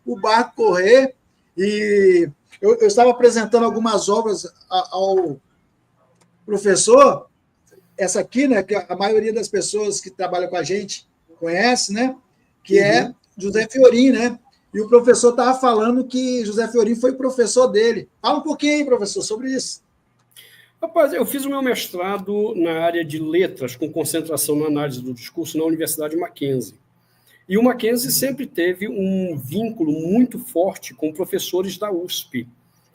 o barco correr. E eu estava apresentando algumas obras ao professor, essa aqui, né, que a maioria das pessoas que trabalham com a gente conhece, né, que é José Fiorin, né? E o professor estava falando que José Fiorin foi professor dele. Fala um pouquinho, professor, sobre isso. Rapaz, eu fiz o meu mestrado na área de letras, com concentração na análise do discurso na Universidade Mackenzie. E o Mackenzie sempre teve um vínculo muito forte com professores da USP.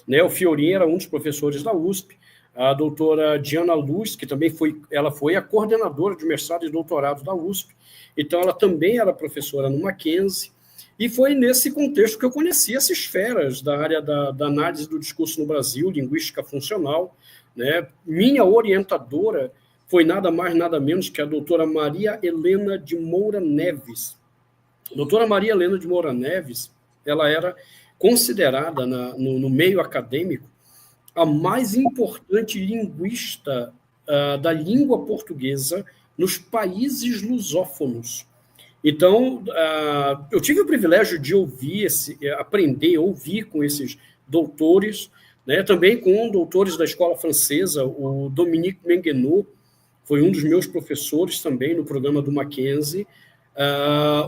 Né? O Fiorin era um dos professores da USP, a doutora Diana Luz, que também foi a coordenadora de mestrado e doutorado da USP, então ela também era professora no Mackenzie, e foi nesse contexto que eu conheci essas esferas da área da análise do discurso no Brasil, linguística funcional. Né? Minha orientadora foi nada mais, nada menos que a doutora Maria Helena de Moura Neves. A doutora Maria Helena de Moura Neves, ela era considerada no meio acadêmico a mais importante linguista da língua portuguesa nos países lusófonos. Então, eu tive o privilégio de aprender, ouvir com esses doutores, né, também com doutores da escola francesa, o Dominique Menguenot, foi um dos meus professores também no programa do Mackenzie,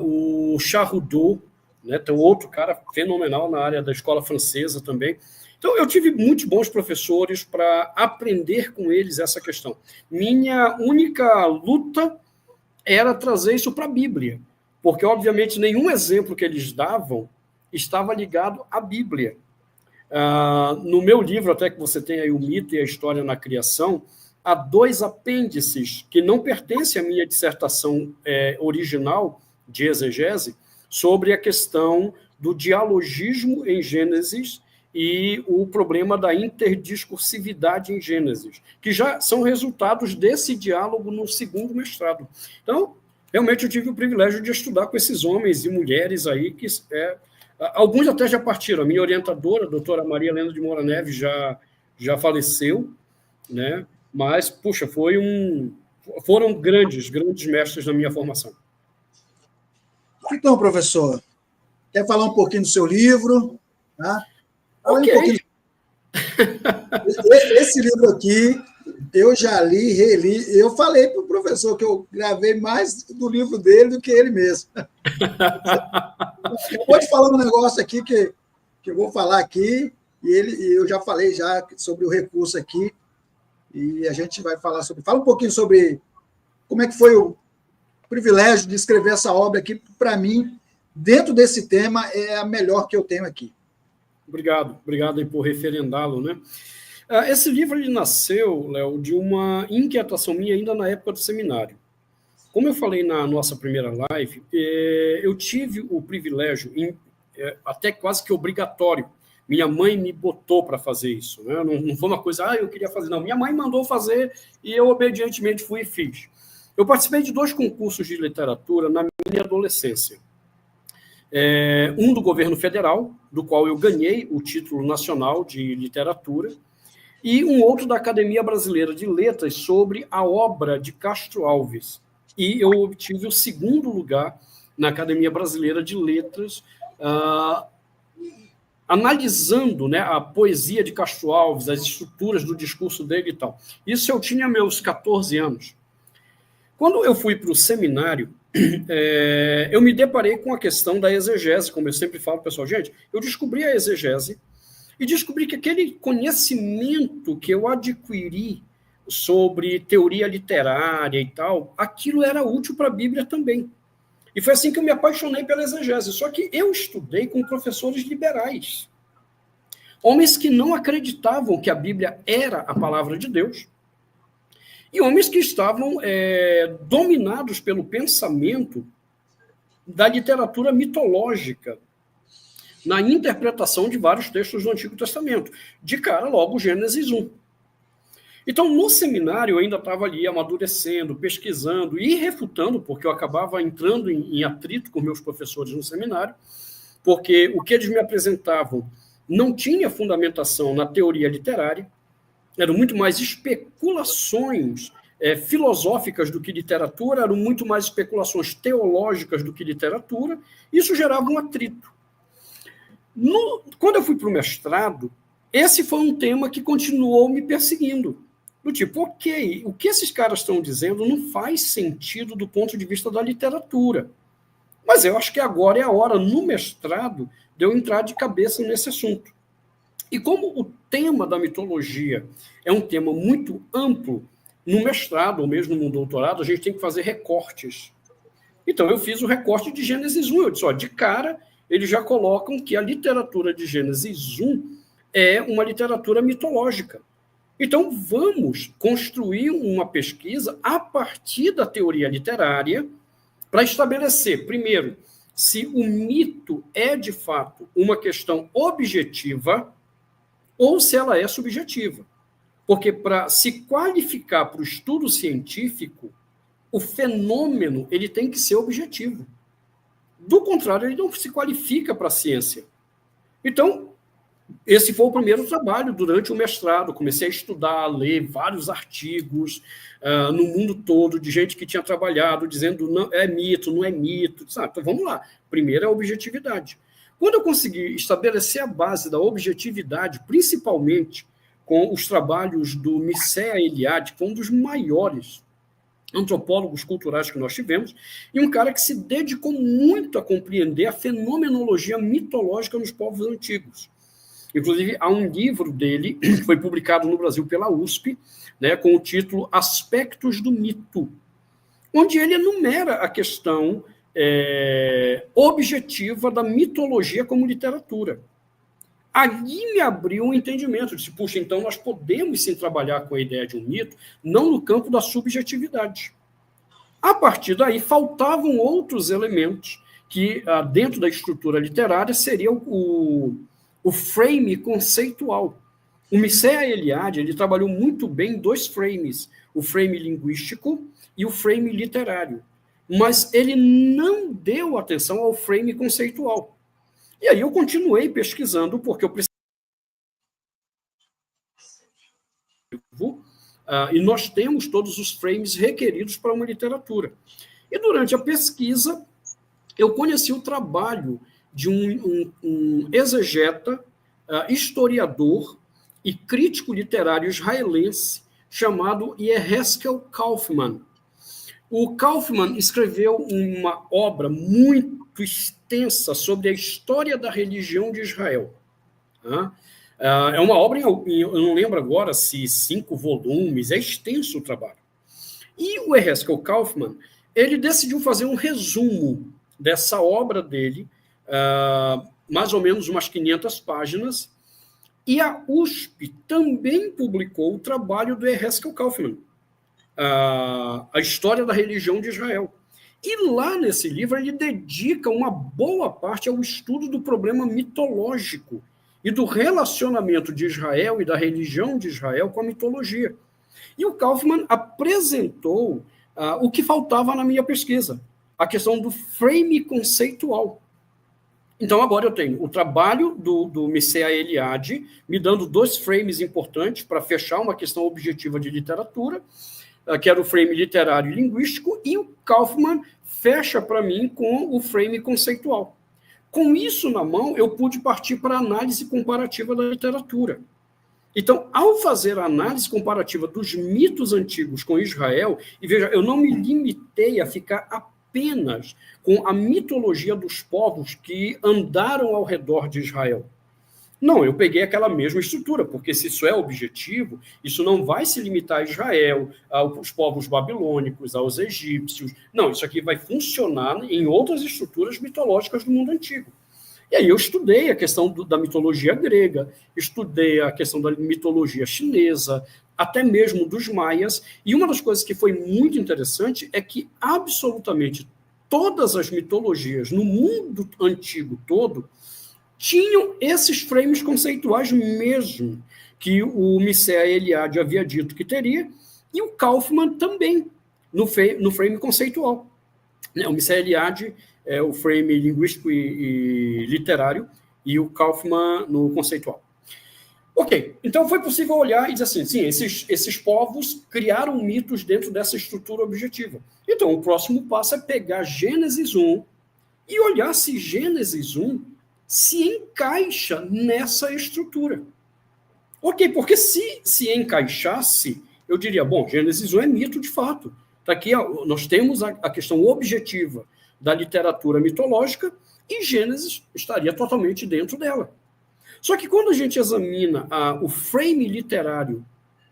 o Charroudot, né, tem outro cara fenomenal na área da escola francesa também. Então, eu tive muitos bons professores para aprender com eles essa questão. Minha única luta era trazer isso para a Bíblia, porque, obviamente, nenhum exemplo que eles davam estava ligado à Bíblia. No meu livro, até que você tem aí o mito e a história na criação, há 2 apêndices que não pertencem à minha dissertação original de exegese sobre a questão do dialogismo em Gênesis e o problema da interdiscursividade em Gênesis, que já são resultados desse diálogo no segundo mestrado. Então, realmente eu tive o privilégio de estudar com esses homens e mulheres aí, que alguns até já partiram. A minha orientadora, a doutora Maria Helena de Moura Neves, já faleceu, né? Mas, puxa, foram grandes mestres na minha formação. Então, professor, quer falar um pouquinho do seu livro? Tá? Ok. Um pouquinho. Esse livro aqui, eu já li, reli. Eu falei para o professor que eu gravei mais do livro dele do que ele mesmo. Acabou de falar um negócio aqui que eu vou falar aqui, e eu já falei sobre o recurso aqui, e a gente vai falar sobre... Fala um pouquinho sobre como é que foi o privilégio de escrever essa obra aqui. Para mim, dentro desse tema, é a melhor que eu tenho aqui. Obrigado aí por referendá-lo, né? Esse livro ele nasceu, Léo, de uma inquietação minha ainda na época do seminário. Como eu falei na nossa primeira live, eu tive o privilégio, até quase que obrigatório. Minha mãe me botou para fazer isso, né? Não foi uma coisa, eu queria fazer, não. Minha mãe mandou fazer e eu obedientemente fui e fiz. Eu participei de 2 concursos de literatura na minha adolescência. Um do governo federal, do qual eu ganhei o título nacional de literatura, e um outro da Academia Brasileira de Letras sobre a obra de Castro Alves. E eu obtive o 2º lugar na Academia Brasileira de Letras, analisando, né, a poesia de Castro Alves, as estruturas do discurso dele e tal. Isso eu tinha meus 14 anos. Quando eu fui para o seminário, eu me deparei com a questão da exegese, como eu sempre falo, pessoal. Gente, eu descobri a exegese e descobri que aquele conhecimento que eu adquiri sobre teoria literária e tal, aquilo era útil para a Bíblia também. E foi assim que eu me apaixonei pela exegese. Só que eu estudei com professores liberais. Homens que não acreditavam que a Bíblia era a palavra de Deus, e homens que estavam dominados pelo pensamento da literatura mitológica, na interpretação de vários textos do Antigo Testamento. De cara, logo, Gênesis 1. Então, no seminário, eu ainda estava ali amadurecendo, pesquisando e refutando, porque eu acabava entrando em atrito com meus professores no seminário, porque o que eles me apresentavam não tinha fundamentação na teoria literária, eram muito mais especulações filosóficas do que literatura, eram muito mais especulações teológicas do que literatura, isso gerava um atrito. Quando eu fui para o mestrado, esse foi um tema que continuou me perseguindo. Do tipo, ok, o que esses caras estão dizendo não faz sentido do ponto de vista da literatura. Mas eu acho que agora é a hora, no mestrado, de eu entrar de cabeça nesse assunto. E como o tema da mitologia é um tema muito amplo, no mestrado, ou mesmo no doutorado, a gente tem que fazer recortes. Então, eu fiz o recorte de Gênesis 1. Eu disse, de cara, eles já colocam que a literatura de Gênesis 1 é uma literatura mitológica. Então, vamos construir uma pesquisa a partir da teoria literária para estabelecer, primeiro, se o mito é, de fato, uma questão objetiva ou se ela é subjetiva. Porque, para se qualificar para o estudo científico, o fenômeno ele tem que ser objetivo. Do contrário, ele não se qualifica para a ciência. Então, esse foi o primeiro trabalho durante o mestrado. Comecei a estudar, a ler vários artigos no mundo todo, de gente que tinha trabalhado, dizendo não é mito, não é mito. Então, vamos lá. Primeiro é a objetividade. Quando eu consegui estabelecer a base da objetividade, principalmente com os trabalhos do Mircea Eliade, que foi um dos maiores antropólogos culturais que nós tivemos, e um cara que se dedicou muito a compreender a fenomenologia mitológica nos povos antigos. Inclusive, há um livro dele, que foi publicado no Brasil pela USP, né, com o título Aspectos do Mito, onde ele enumera a questão objetiva da mitologia como literatura. Ali me abriu um entendimento, disse, puxa, então nós podemos sim trabalhar com a ideia de um mito, não no campo da subjetividade. A partir daí, faltavam outros elementos que, dentro da estrutura literária, seria o frame conceitual. O Mircea Eliade ele trabalhou muito bem 2 frames, o frame linguístico e o frame literário, mas ele não deu atenção ao frame conceitual. E aí eu continuei pesquisando, porque eu precisava. E nós temos todos os frames requeridos para uma literatura. E durante a pesquisa, eu conheci o trabalho de um exegeta, historiador e crítico literário israelense chamado Yeheskel Kaufman. O Kaufman escreveu uma obra muito extensa sobre a história da religião de Israel. É uma obra, eu não lembro agora se 5 volumes, é extenso o trabalho. E o Yeheskel Kaufman, ele decidiu fazer um resumo dessa obra dele, mais ou menos umas 500 páginas, e a USP também publicou o trabalho do Yeheskel Kaufman, a história da religião de Israel. E lá nesse livro ele dedica uma boa parte ao estudo do problema mitológico e do relacionamento de Israel e da religião de Israel com a mitologia. E o Kaufman apresentou o que faltava na minha pesquisa, a questão do frame conceitual. Então, agora eu tenho o trabalho do Mircea Eliade, me dando 2 frames importantes para fechar uma questão objetiva de literatura, que era o frame literário e linguístico, e o Kaufman fecha para mim com o frame conceitual. Com isso na mão, eu pude partir para a análise comparativa da literatura. Então, ao fazer a análise comparativa dos mitos antigos com Israel, e veja, eu não me limitei a ficar apenas com a mitologia dos povos que andaram ao redor de Israel. Não, eu peguei aquela mesma estrutura, porque se isso é objetivo, isso não vai se limitar a Israel, aos povos babilônicos, aos egípcios. Não, isso aqui vai funcionar em outras estruturas mitológicas do mundo antigo. E aí eu estudei a questão da mitologia grega, estudei a questão da mitologia chinesa, até mesmo dos maias, e uma das coisas que foi muito interessante é que absolutamente todas as mitologias no mundo antigo todo tinham esses frames conceituais mesmo, que o Mircea Eliade havia dito que teria, e o Kaufman também, no frame conceitual. O Mircea Eliade é o frame linguístico e literário, e o Kaufman no conceitual. Ok, então foi possível olhar e dizer assim, sim, esses povos criaram mitos dentro dessa estrutura objetiva. Então, o próximo passo é pegar Gênesis 1 e olhar se Gênesis 1 se encaixa nessa estrutura. Ok, porque se encaixasse, eu diria, bom, Gênesis 1 é mito de fato. Tá aqui, nós temos a questão objetiva da literatura mitológica e Gênesis estaria totalmente dentro dela. Só que quando a gente examina o frame literário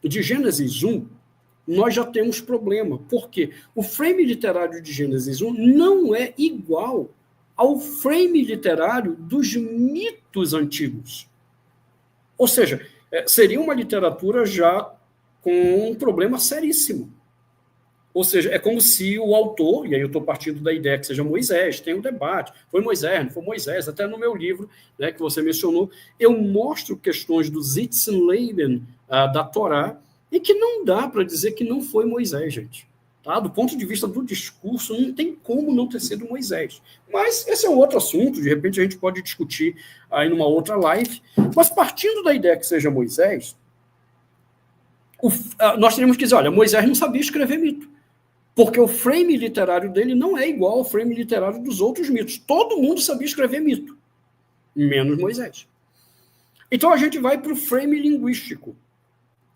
de Gênesis 1, nós já temos problema. Por quê? O frame literário de Gênesis 1 não é igual ao frame literário dos mitos antigos. Ou seja, seria uma literatura já com um problema seríssimo. Ou seja, é como se o autor, e aí eu estou partindo da ideia que seja Moisés, tem um debate, foi Moisés, não foi Moisés, até no meu livro, né, que você mencionou, eu mostro questões do Sitzenleben, da Torá, e que não dá para dizer que não foi Moisés, gente. Tá? Do ponto de vista do discurso, não tem como não ter sido Moisés. Mas esse é um outro assunto, de repente a gente pode discutir aí numa outra live, mas partindo da ideia que seja Moisés, nós teríamos que dizer, olha, Moisés não sabia escrever mito. Porque o frame literário dele não é igual ao frame literário dos outros mitos. Todo mundo sabia escrever mito, menos Moisés. Então a gente vai para o frame linguístico.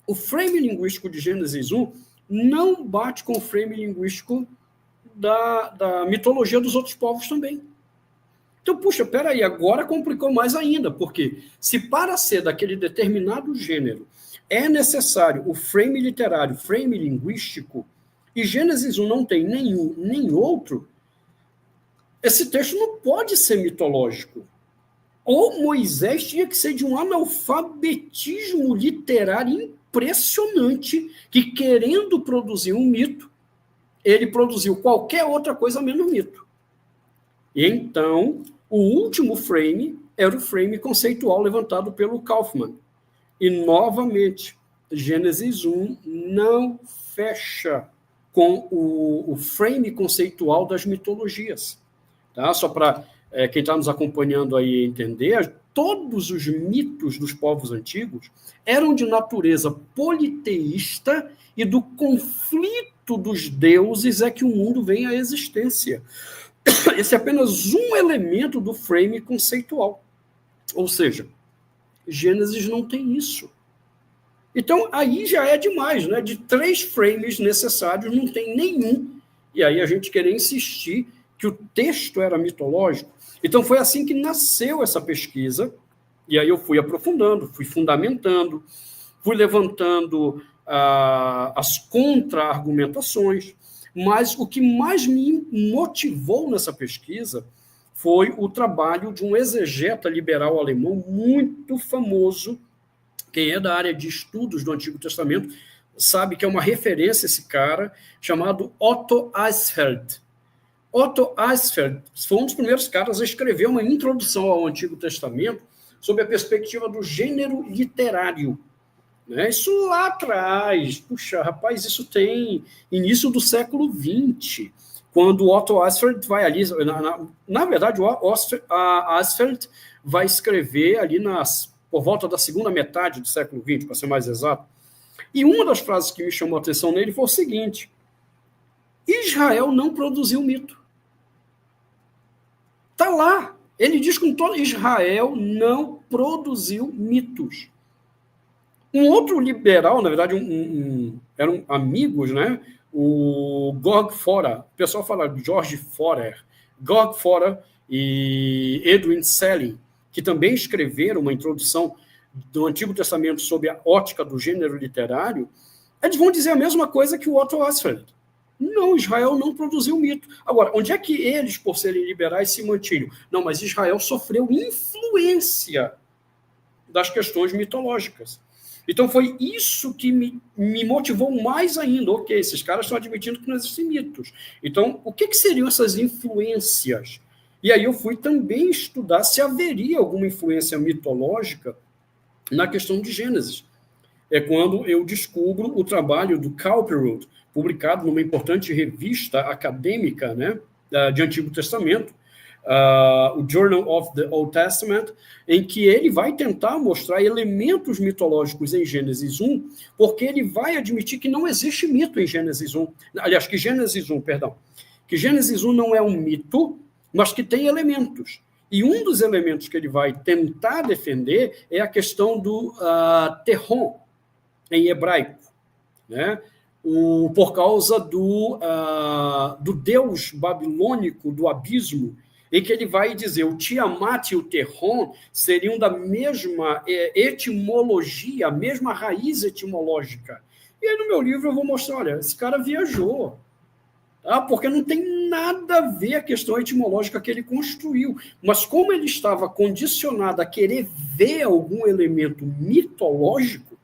O frame linguístico de Gênesis 1 não bate com o frame linguístico da mitologia dos outros povos também. Então, puxa, peraí, agora complicou mais ainda, porque se para ser daquele determinado gênero é necessário o frame literário, frame linguístico, e Gênesis 1 não tem nenhum nem outro, esse texto não pode ser mitológico. Ou Moisés tinha que ser de um analfabetismo literário impressionante, que querendo produzir um mito, ele produziu qualquer outra coisa menos mito. E então, o último frame era o frame conceitual levantado pelo Kaufmann. E, novamente, Gênesis 1 não fecha com o frame conceitual das mitologias. Tá? Só para quem está nos acompanhando aí entender, todos os mitos dos povos antigos eram de natureza politeísta e do conflito dos deuses é que o mundo vem à existência. Esse é apenas um elemento do frame conceitual. Ou seja, Gênesis não tem isso. Então, aí já é demais, né? De 3 frames necessários, não tem nenhum. E aí a gente querer insistir que o texto era mitológico. Então, foi assim que nasceu essa pesquisa. E aí eu fui aprofundando, fui fundamentando, fui levantando as contra-argumentações. Mas o que mais me motivou nessa pesquisa foi o trabalho de um exegeta liberal alemão muito famoso. Quem é da área de estudos do Antigo Testamento sabe que é uma referência esse cara, chamado Otto Eisfeld. Otto Eisfeld foi um dos primeiros caras a escrever uma introdução ao Antigo Testamento sob a perspectiva do gênero literário. Né? Isso lá atrás, puxa, rapaz, isso tem início do século XX, quando Otto Eisfeld vai ali, na verdade, o Eisfeld vai escrever ali por volta da segunda metade do século XX, para ser mais exato. E uma das frases que me chamou a atenção nele foi o seguinte: Israel não produziu mito. Está lá. Ele diz com todo Israel não produziu mitos. Um outro liberal, na verdade, eram amigos, né? O Georg Forer, o pessoal fala George Forer, Georg Forer e Edwin Selling, que também escreveram uma introdução do Antigo Testamento sob a ótica do gênero literário, eles vão dizer a mesma coisa que o Otto Eisfeld. Não, Israel não produziu mito. Agora, onde é que eles, por serem liberais, se mantinham? Não, mas Israel sofreu influência das questões mitológicas. Então, foi isso que me motivou mais ainda. Ok, esses caras estão admitindo que não existem mitos. Então, o que seriam essas influências? E aí eu fui também estudar se haveria alguma influência mitológica na questão de Gênesis. É quando eu descubro o trabalho do Cowperwood, publicado numa importante revista acadêmica, né, de Antigo Testamento, o Journal of the Old Testament, em que ele vai tentar mostrar elementos mitológicos em Gênesis 1, porque ele vai admitir que não existe mito em Gênesis 1. Aliás, que Gênesis 1 não é um mito, mas que tem elementos. E um dos elementos que ele vai tentar defender é a questão do terron, em hebraico, né? Por causa do deus babilônico do abismo, em que ele vai dizer o Tiamat e o Terron seriam da mesma etimologia, a mesma raiz etimológica. E aí no meu livro eu vou mostrar, olha, esse cara viajou, tá? Porque não tem nada a ver a questão etimológica que ele construiu. Mas como ele estava condicionado a querer ver algum elemento mitológico,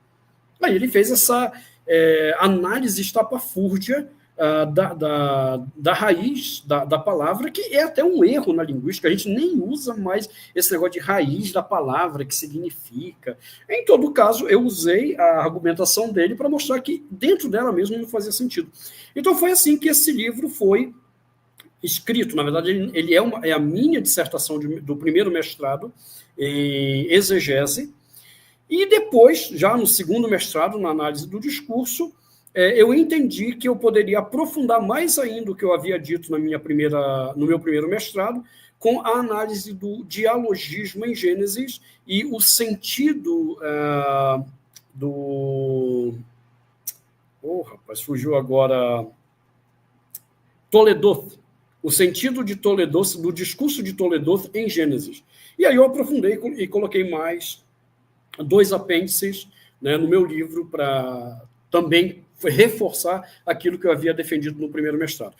aí ele fez essa análise estapafúrdia da raiz da palavra, que é até um erro na linguística, a gente nem usa mais esse negócio de raiz da palavra, que significa. Em todo caso, eu usei a argumentação dele para mostrar que dentro dela mesmo não fazia sentido. Então foi assim que esse livro foi escrito. Na verdade, ele é a minha dissertação do primeiro mestrado em exegese. E depois, já no segundo mestrado, na análise do discurso, eu entendi que eu poderia aprofundar mais ainda o que eu havia dito no meu primeiro mestrado, com a análise do dialogismo em Gênesis e o sentido do... rapaz, fugiu agora... Toledoth. O sentido de Toledoth, do discurso de Toledoth em Gênesis. E aí eu aprofundei e coloquei mais 2 apêndices, né, no meu livro para também reforçar aquilo que eu havia defendido no primeiro mestrado.